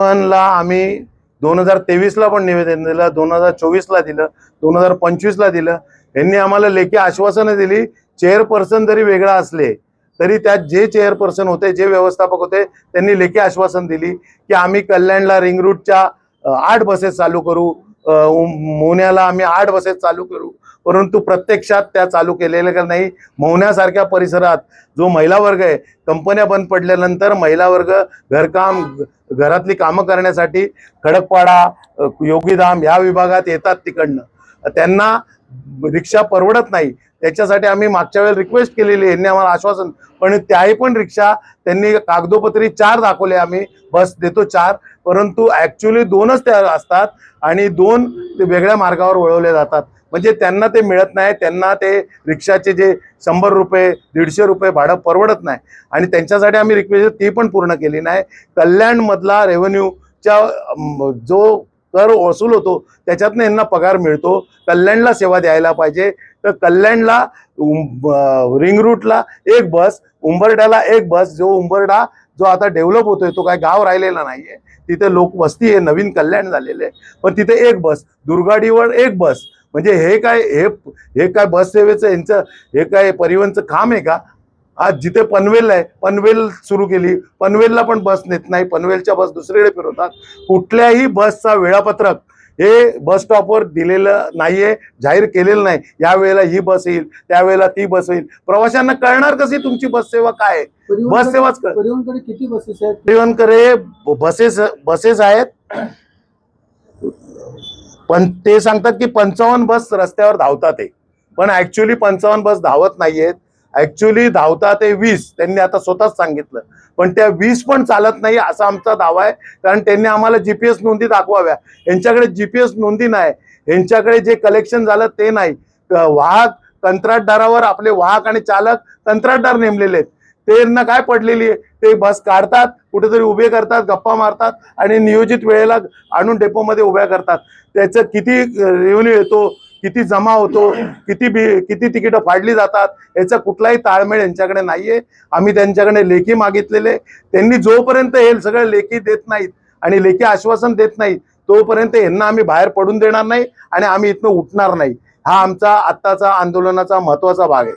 ला आम्ही 2023ला पण निवेदन दिलं, 2024ला दिलं, 2025ला दिलं. यांनी आम्हाला लेखी आश्वासनं दिली. चेअरपर्सन जरी वेगळा असले तरी त्यात जे चेअरपर्सन होते, जे व्यवस्थापक होते, त्यांनी लेखी आश्वासन दिली की आम्ही कल्याणला रिंग रूटच्या 8 बसेस चालू करू, मोहण्याला आम्ही 8 बसेस चालू करू. परंतु प्रत्यक्षात त्या चालू केलेल्या नाही. मोहण्यासारख्या परिसरात जो महिला वर्ग आहे, कंपन्या बंद पडल्यानंतर महिला वर्ग घरकाम, घरातली कामं करण्यासाठी खडकपाडा, योगीधाम या विभागात येतात. तिकडनं त्यांना रिक्षा परवडत नाही. त्याच्यासाठी आम्ही मागच्या वेळेला रिक्वेस्ट केलेली, यांनी आम्हाला आश्वासन, पण त्याही पण रिक्षा त्यांनी कागदोपत्री 4 दाखवले, आम्ही बस देतो 4, परंतु ऍक्च्युअली 2च त्या असतात आणि 2 ते वेगळ्या मार्गावर वळवले जातात. म्हणजे त्यांना ते मिळत नाही. त्यांना ते रिक्षाचे जे 100 रुपये 150 रुपये भाडं परवडत नाही आणि त्यांच्यासाठी आम्ही रिक्वेस्ट ती पण पूर्ण केली नाही. कल्याणमधला रेव्हेन्यूच्या जो कर वसूल होतो त्याच्यातनं यांना पगार मिळतो. कल्याणला सेवा द्यायला पाहिजे. तर कल्याणला रिंग रूटला 1 बस, उंबरठ्याला 1 बस. जो उंबरठा जो आता डेव्हलप होतोय तो काय गाव राहिलेला नाहीये, तिथे लोक वस्ती आहे, नवीन कल्याण झालेले आहे, पण तिथे 1 बस, दुर्गाडीवर 1 बस. म्हणजे हे काय बस सेवेचं यांचं हे काय परिवहनचं काम आहे का? आज जिथे पनवेल आहे, पनवेल सुरू केली, पनवेलला पण बस नेत नाही, पनवेलच्या बस दुसरीकडे फिरवतात. कुठल्याही बसचा वेळापत्रक हे बस स्टॉपवर दिलेलं नाहीये, जाहीर केलेलं नाही. या वेळेला ही बस येईल, त्यावेळेला ती बस येईल. प्रवाशांना कळणार कशी तुमची बस सेवा काय आहे? बस सेवाच परिवहनकडे किती बसेस आहेत? परिवहनकडे बसेस आहेत, पण ते सांगतात की 55 बस रस्त्यावर धावतात आहे, पण ऍक्च्युअली 55 बस धावत नाहीयेत. ऍक्च्युअली धावतात ते 20, त्यांनी आता स्वतःच सांगितलं, पण त्या 20 पण चालत नाही असा आमचा दावा आहे. कारण त्यांनी आम्हाला जीपीएस नोंदी दाखवाव्या. यांच्याकडे जीपीएस नोंदी नाही, यांच्याकडे जे कलेक्शन झालं ते नाही. वाहक कंत्राटदारावर आपले वाहक आणि चालक कंत्राटदार नेमलेले आहेत. त्यांना काय पडलेली आहे, ते बस काढतात, कुठेतरी उभे करतात, गप्पा मारतात आणि नियोजित वेळेला आणून डेपोमध्ये उभ्या करतात. त्याचं किती रेव्हेन्यू येतो, किती जमा होतो, किती तिकीटं फाडली जातात, याचा कुठलाही ताळमेळ यांच्याकडे नाहीये. आम्ही त्यांच्याकडे लेखी मागितलेले, त्यांनी जोपर्यंत हे सगळं लेखी देत नाहीत आणि लेखी आश्वासन देत नाहीत तोपर्यंत यांना आम्ही बाहेर पडून देणार नाही आणि आम्ही इथनं उठणार नाही. हा आमचा आत्ताचा आंदोलनाचा महत्वाचा भाग आहे.